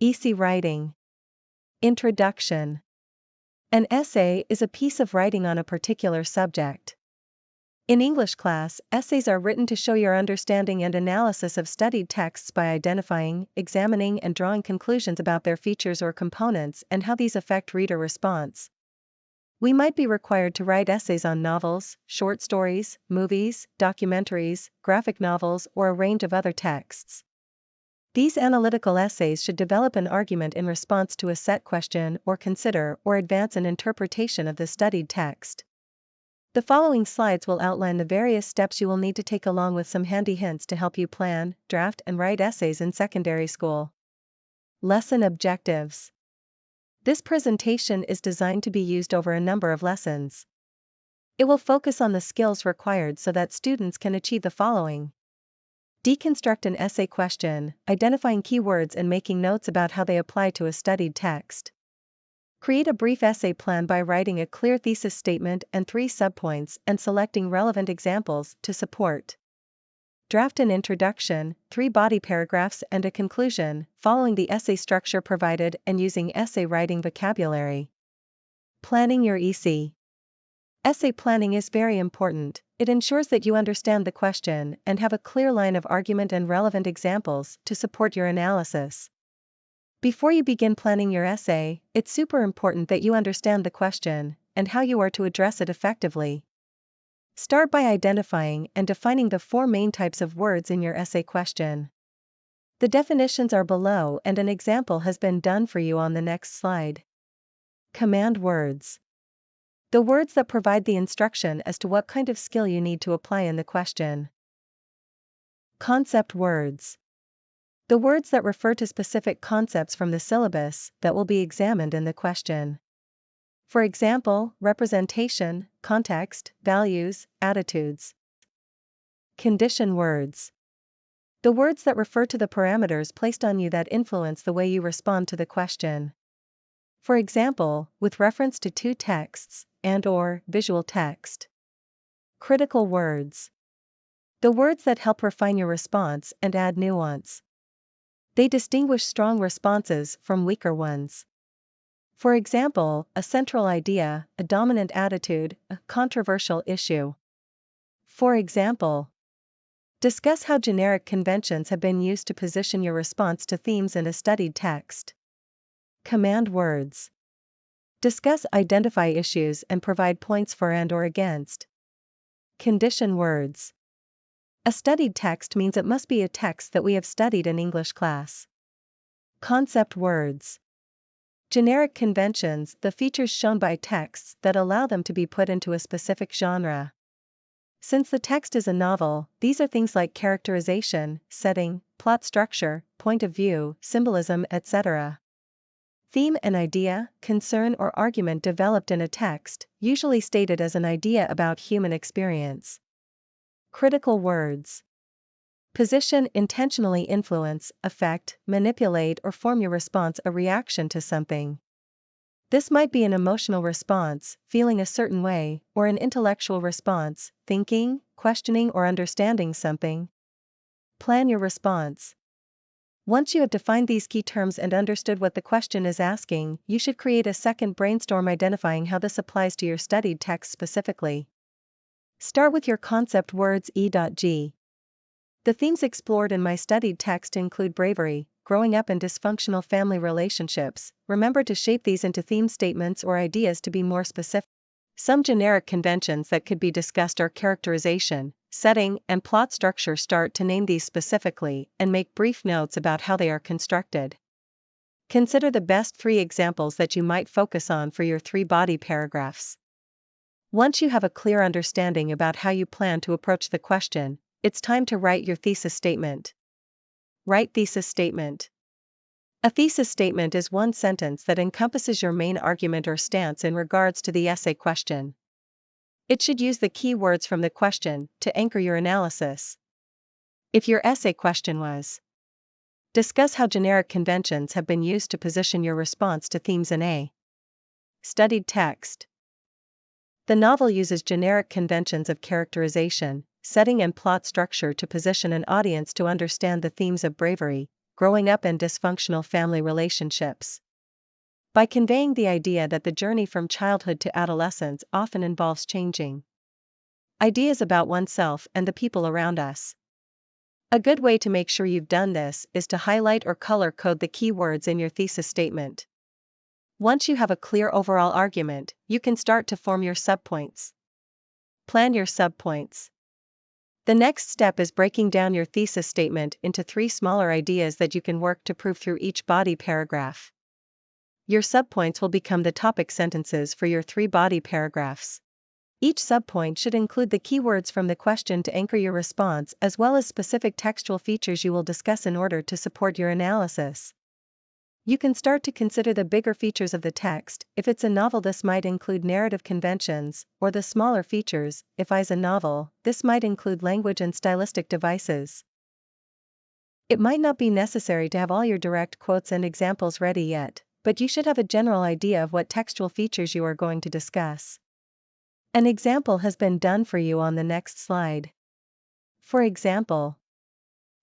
Essay writing. Introduction. An essay is a piece of writing on a particular subject. In English class, essays are written to show your understanding and analysis of studied texts by identifying, examining, and drawing conclusions about their features or components and how these affect reader response. We might be required to write essays on novels, short stories, movies, documentaries, graphic novels, or a range of other texts. These analytical essays should develop an argument in response to a set question or consider or advance an interpretation of the studied text. The following slides will outline the various steps you will need to take along with some handy hints to help you plan, draft, and write essays in secondary school. Lesson objectives. This presentation is designed to be used over a number of lessons. It will focus on the skills required so that students can achieve the following. Deconstruct an essay question, identifying keywords and making notes about how they apply to a studied text. Create a brief essay plan by writing a clear thesis statement and 3 subpoints and selecting relevant examples to support. Draft an introduction, 3 body paragraphs and a conclusion, following the essay structure provided and using essay writing vocabulary. Planning your essay. Essay planning is very important. It ensures that you understand the question and have a clear line of argument and relevant examples to support your analysis. Before you begin planning your essay, it's super important that you understand the question and how you are to address it effectively. Start by identifying and defining the 4 main types of words in your essay question. The definitions are below and an example has been done for you on the next slide. Command words. The words that provide the instruction as to what kind of skill you need to apply in the question. Concept words. The words that refer to specific concepts from the syllabus that will be examined in the question. For example, representation, context, values, attitudes. Condition words. The words that refer to the parameters placed on you that influence the way you respond to the question. For example, with reference to 2 texts, and/or visual text. Critical words. The words that help refine your response and add nuance. They distinguish strong responses from weaker ones. For example, a central idea, a dominant attitude, a controversial issue. For example, discuss how generic conventions have been used to position your response to themes in a studied text. Command words. Discuss, identify issues and provide points for and or against. Condition words. A studied text means it must be a text that we have studied in English class. Concept words. Generic conventions, the features shown by texts that allow them to be put into a specific genre. Since the text is a novel, these are things like characterization, setting, plot structure, point of view, symbolism, etc. Theme, an idea, concern or argument developed in a text, usually stated as an idea about human experience. Critical words. Position, intentionally influence, affect, manipulate or form your response, a reaction to something. This might be an emotional response, feeling a certain way, or an intellectual response, thinking, questioning or understanding something. Plan your response. Once you have defined these key terms and understood what the question is asking, you should create a second brainstorm identifying how this applies to your studied text specifically. Start with your concept words e.g. The themes explored in my studied text include bravery, growing up in dysfunctional family relationships. Remember to shape these into theme statements or ideas to be more specific. Some generic conventions that could be discussed are characterization, setting, and plot structure. Start to name these specifically and make brief notes about how they are constructed. Consider the best 3 examples that you might focus on for your 3 body paragraphs. Once you have a clear understanding about how you plan to approach the question, it's time to write your thesis statement. Write thesis statement. A thesis statement is one sentence that encompasses your main argument or stance in regards to the essay question. It should use the key words from the question to anchor your analysis. If your essay question was, discuss how generic conventions have been used to position your response to themes in a studied text. The novel uses generic conventions of characterization, setting and plot structure to position an audience to understand the themes of bravery, growing up in dysfunctional family relationships. By conveying the idea that the journey from childhood to adolescence often involves changing ideas about oneself and the people around us. A good way to make sure you've done this is to highlight or color code the key words in your thesis statement. Once you have a clear overall argument, you can start to form your subpoints. Plan your subpoints. The next step is breaking down your thesis statement into 3 smaller ideas that you can work to prove through each body paragraph. Your subpoints will become the topic sentences for your 3 body paragraphs. Each subpoint should include the keywords from the question to anchor your response, as well as specific textual features you will discuss in order to support your analysis. You can start to consider the bigger features of the text. If it's a novel, this might include narrative conventions, or the smaller features. If it's a novel, this might include language and stylistic devices. It might not be necessary to have all your direct quotes and examples ready yet, but you should have a general idea of what textual features you are going to discuss. An example has been done for you on the next slide. For example,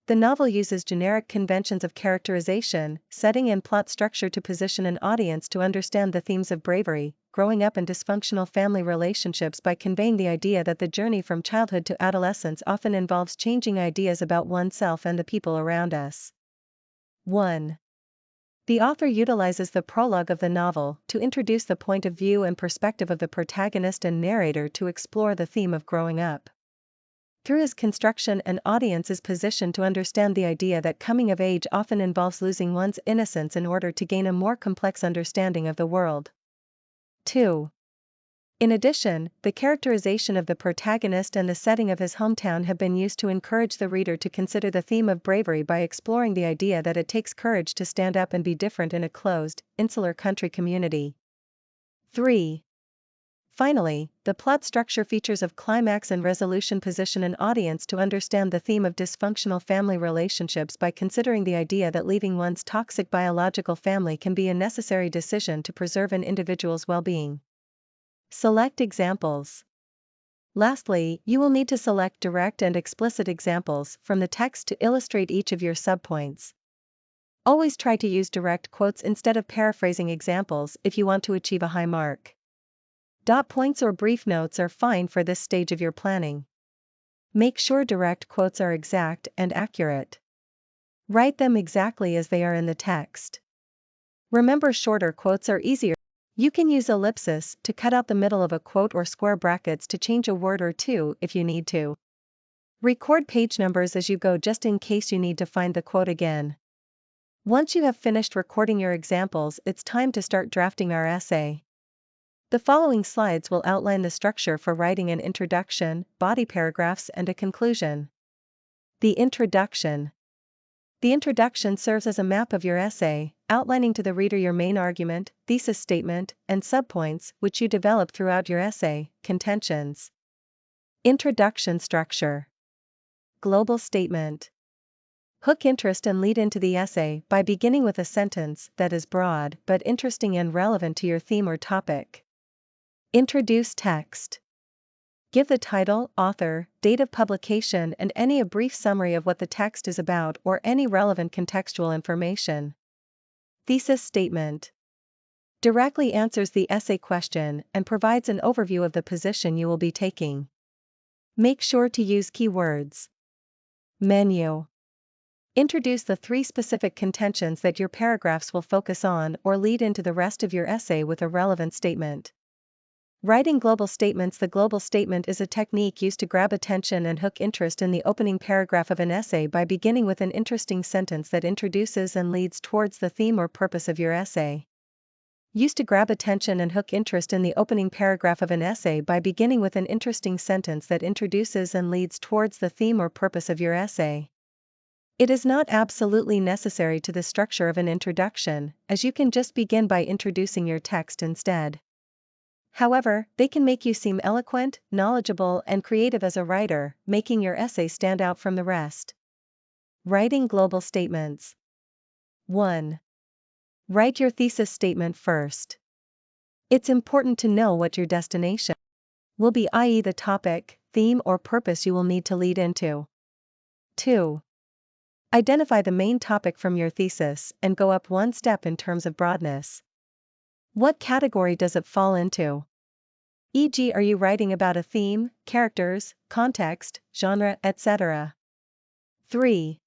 the novel uses generic conventions of characterization, setting, and plot structure to position an audience to understand the themes of bravery, growing up in dysfunctional family relationships by conveying the idea that the journey from childhood to adolescence often involves changing ideas about oneself and the people around us. 1. The author utilizes the prologue of the novel to introduce the point of view and perspective of the protagonist and narrator to explore the theme of growing up. Through his construction, an audience is positioned to understand the idea that coming of age often involves losing one's innocence in order to gain a more complex understanding of the world. 2. In addition, the characterization of the protagonist and the setting of his hometown have been used to encourage the reader to consider the theme of bravery by exploring the idea that it takes courage to stand up and be different in a closed, insular country community. 3. Finally, the plot structure features of climax and resolution position an audience to understand the theme of dysfunctional family relationships by considering the idea that leaving one's toxic biological family can be a necessary decision to preserve an individual's well-being. Select examples. Lastly, you will need to select direct and explicit examples from the text to illustrate each of your subpoints. Always try to use direct quotes instead of paraphrasing examples if you want to achieve a high mark. Dot points or brief notes are fine for this stage of your planning. Make sure direct quotes are exact and accurate. Write them exactly as they are in the text. Remember, shorter quotes are easier. You can use ellipses to cut out the middle of a quote or square brackets to change a word or two if you need to. Record page numbers as you go just in case you need to find the quote again. Once you have finished recording your examples, it's time to start drafting our essay. The following slides will outline the structure for writing an introduction, body paragraphs, and a conclusion. The introduction. The introduction serves as a map of your essay, outlining to the reader your main argument, thesis statement, and subpoints, which you develop throughout your essay. Contentions. Introduction structure. Global statement. Hook interest and lead into the essay by beginning with a sentence that is broad but interesting and relevant to your theme or topic. Introduce text. Give the title, author, date of publication, and a brief summary of what the text is about or any relevant contextual information. Thesis statement. Directly answers the essay question and provides an overview of the position you will be taking. Make sure to use keywords. Menu. Introduce the 3 specific contentions that your paragraphs will focus on or lead into the rest of your essay with a relevant statement. Writing global statements. The global statement is a technique used to grab attention and hook interest in the opening paragraph of an essay by beginning with an interesting sentence that introduces and leads towards the theme or purpose of your essay. Used to grab attention and hook interest in the opening paragraph of an essay by beginning with an interesting sentence that introduces and leads towards the theme or purpose of your essay. It is not absolutely necessary to the structure of an introduction, as you can just begin by introducing your text instead. However, they can make you seem eloquent, knowledgeable, and creative as a writer, making your essay stand out from the rest. Writing global statements. 1. Write your thesis statement first. It's important to know what your destination will be, i.e., the topic, theme, or purpose you will need to lead into. 2. Identify the main topic from your thesis and go up one step in terms of broadness. What category does it fall into? E.g., are you writing about a theme, characters, context, genre, etc.? 3.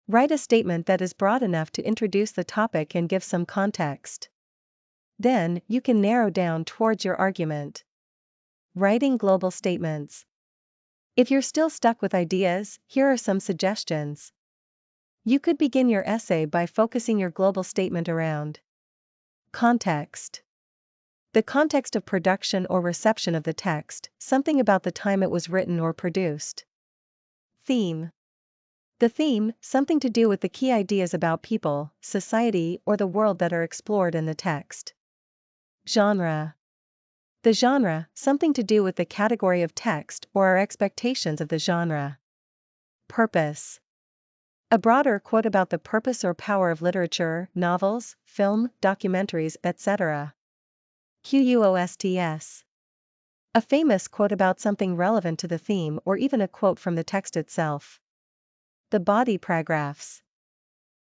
Write a statement that is broad enough to introduce the topic and give some context. Then, you can narrow down towards your argument. Writing global statements. If you're still stuck with ideas, here are some suggestions. You could begin your essay by focusing your global statement around context. The context of production or reception of the text, something about the time it was written or produced. Theme. The theme, something to do with the key ideas about people, society, or the world that are explored in the text. Genre. The genre, something to do with the category of text or our expectations of the genre. Purpose. A broader quote about the purpose or power of literature, novels, film, documentaries, etc. Quotes. A famous quote about something relevant to the theme or even a quote from the text itself. The body paragraphs.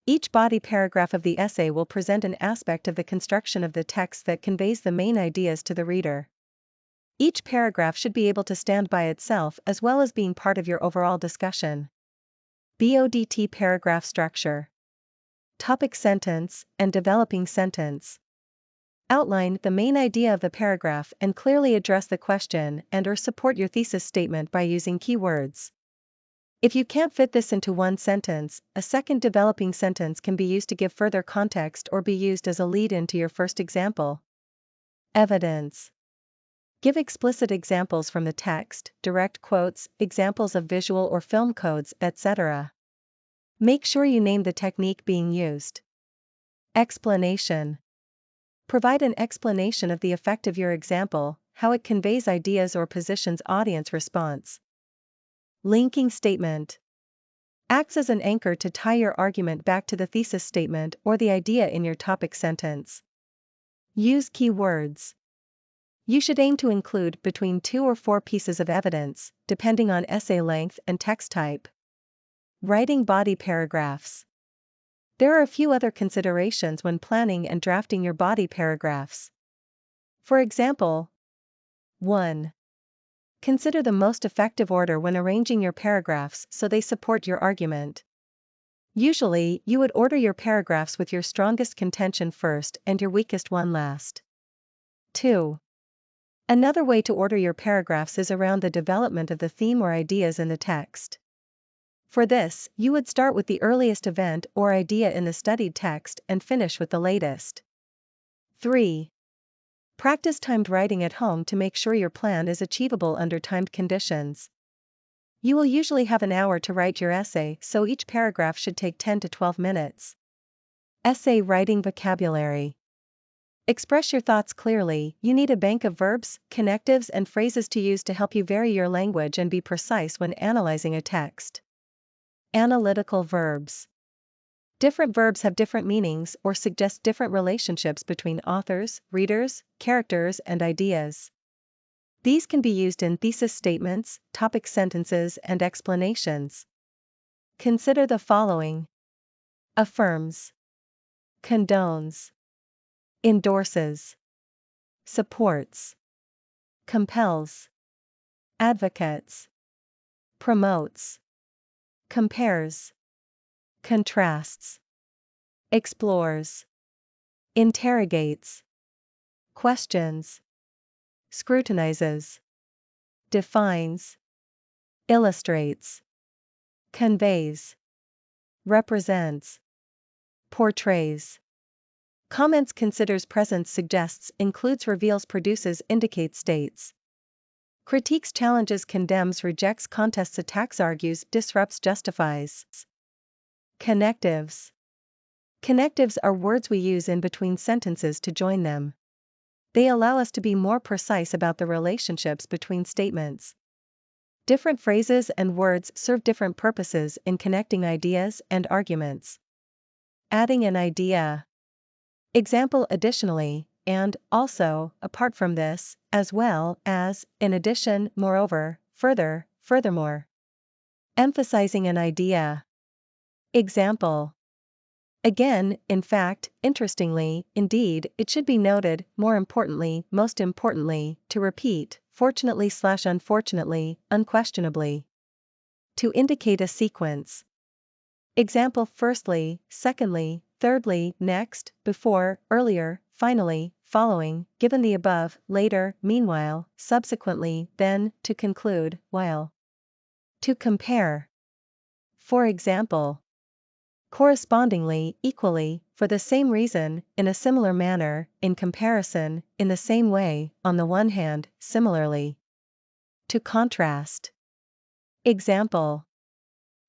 Each body paragraph of the essay will present an aspect of the construction of the text that conveys the main ideas to the reader. Each paragraph should be able to stand by itself as well as being part of your overall discussion. BODT paragraph structure. Topic sentence and developing sentence. Outline the main idea of the paragraph and clearly address the question and/or support your thesis statement by using keywords. If you can't fit this into one sentence, a second developing sentence can be used to give further context or be used as a lead-in to your first example. Evidence. Give explicit examples from the text, direct quotes, examples of visual or film codes, etc. Make sure you name the technique being used. Explanation. Provide an explanation of the effect of your example, how it conveys ideas or positions audience response. Linking statement. Acts as an anchor to tie your argument back to the thesis statement or the idea in your topic sentence. Use keywords. You should aim to include between 2 or 4 pieces of evidence, depending on essay length and text type. Writing body paragraphs. There are a few other considerations when planning and drafting your body paragraphs. For example, 1. Consider the most effective order when arranging your paragraphs so they support your argument. Usually, you would order your paragraphs with your strongest contention first and your weakest one last. 2. Another way to order your paragraphs is around the development of the theme or ideas in the text. For this, you would start with the earliest event or idea in the studied text and finish with the latest. 3. Practice timed writing at home to make sure your plan is achievable under timed conditions. You will usually have an hour to write your essay, so each paragraph should take 10 to 12 minutes. Essay writing vocabulary. Express your thoughts clearly. You need a bank of verbs, connectives, and phrases to use to help you vary your language and be precise when analyzing a text. Analytical verbs. Different verbs have different meanings or suggest different relationships between authors, readers, characters, and ideas. These can be used in thesis statements, topic sentences, and explanations. Consider the following: affirms, condones, endorses, supports, compels, advocates, promotes, compares, contrasts, explores, interrogates, questions, scrutinizes, defines, illustrates, conveys, represents, portrays. Comments, considers, presents, suggests, includes, reveals, produces, indicates, states. Critiques, challenges, condemns, rejects, contests, attacks, argues, disrupts, justifies. Connectives. Connectives are words we use in between sentences to join them. They allow us to be more precise about the relationships between statements. Different phrases and words serve different purposes in connecting ideas and arguments. Adding an idea. Example: additionally, and, also, apart from this, as well as, in addition, moreover, further, furthermore. Emphasizing an idea. Example. Again, in fact, interestingly, indeed, it should be noted, more importantly, most importantly, to repeat, fortunately/unfortunately, unquestionably. To indicate a sequence. Example firstly, secondly, thirdly, next, before, earlier, finally, following, given the above, later, meanwhile, subsequently, then, to conclude, while. To compare. For example. Correspondingly, equally, for the same reason, in a similar manner, in comparison, in the same way, on the one hand, similarly. To contrast. Example.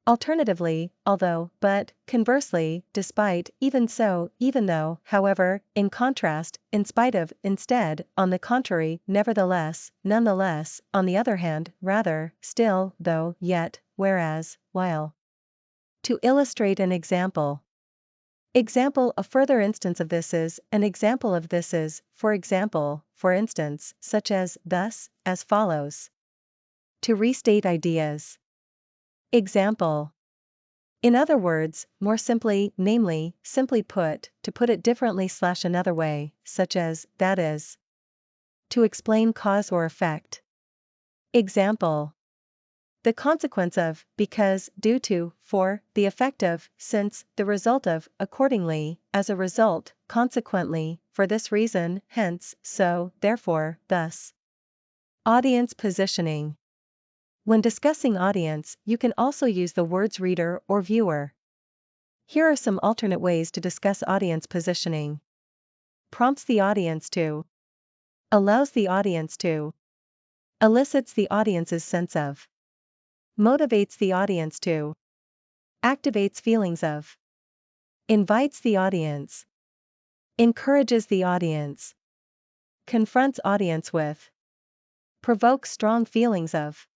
Alternatively, although, but, conversely, despite, even so, even though, however, in contrast, in spite of, instead, on the contrary, nevertheless, nonetheless, on the other hand, rather, still, though, yet, whereas, while. To illustrate an example. Example. A further instance of this is, an example of this is, for example, for instance, such as, thus, as follows. To restate ideas. Example. In other words, more simply, namely, simply put, to put it differently/another way, such as, that is. To explain cause or effect. Example. The consequence of, because, due to, for, the effect of, since, the result of, accordingly, as a result, consequently, for this reason, hence, so, therefore, thus. Audience positioning. When discussing audience, you can also use the words reader or viewer. Here are some alternate ways to discuss audience positioning. Prompts the audience to. Allows the audience to. Elicits the audience's sense of. Motivates the audience to. Activates feelings of. Invites the audience. Encourages the audience. Confronts audience with. Provokes strong feelings of.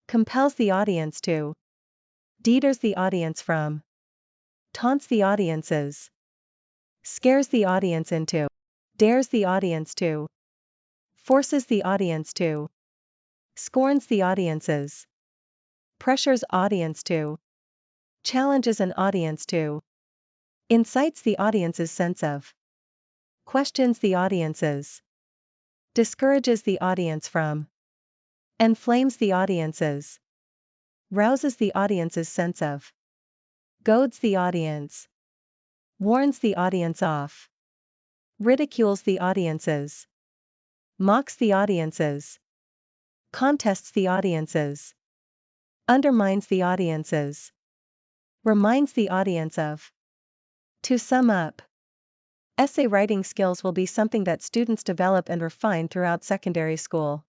Compels the audience to. Deters the audience from. Taunts the audiences. Scares the audience into. Dares the audience to. Forces the audience to. Scorns the audiences. Pressures audience to. Challenges an audience to. Incites the audience's sense of. Questions the audience's. Discourages the audience from. Enflames the audience's. Rouses the audience's sense of. Goads the audience. Warns the audience off. Ridicules the audience's. Mocks the audience's. Contests the audience's. Undermines the audience's. Reminds the audience of. To sum up. Essay writing skills will be something that students develop and refine throughout secondary school.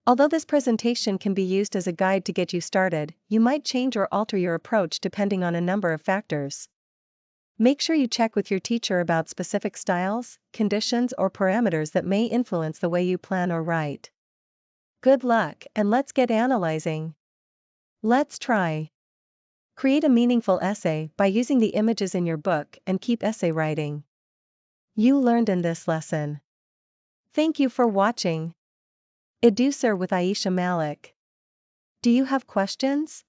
Although this presentation can be used as a guide to get you started, you might change or alter your approach depending on a number of factors. Make sure you check with your teacher about specific styles, conditions, or parameters that may influence the way you plan or write. Good luck, and let's get analyzing. Let's try. Create a meaningful essay by using the images in your book and keep essay writing. You learned in this lesson. Thank you for watching. Educer with Aisha Malik. Do you have questions?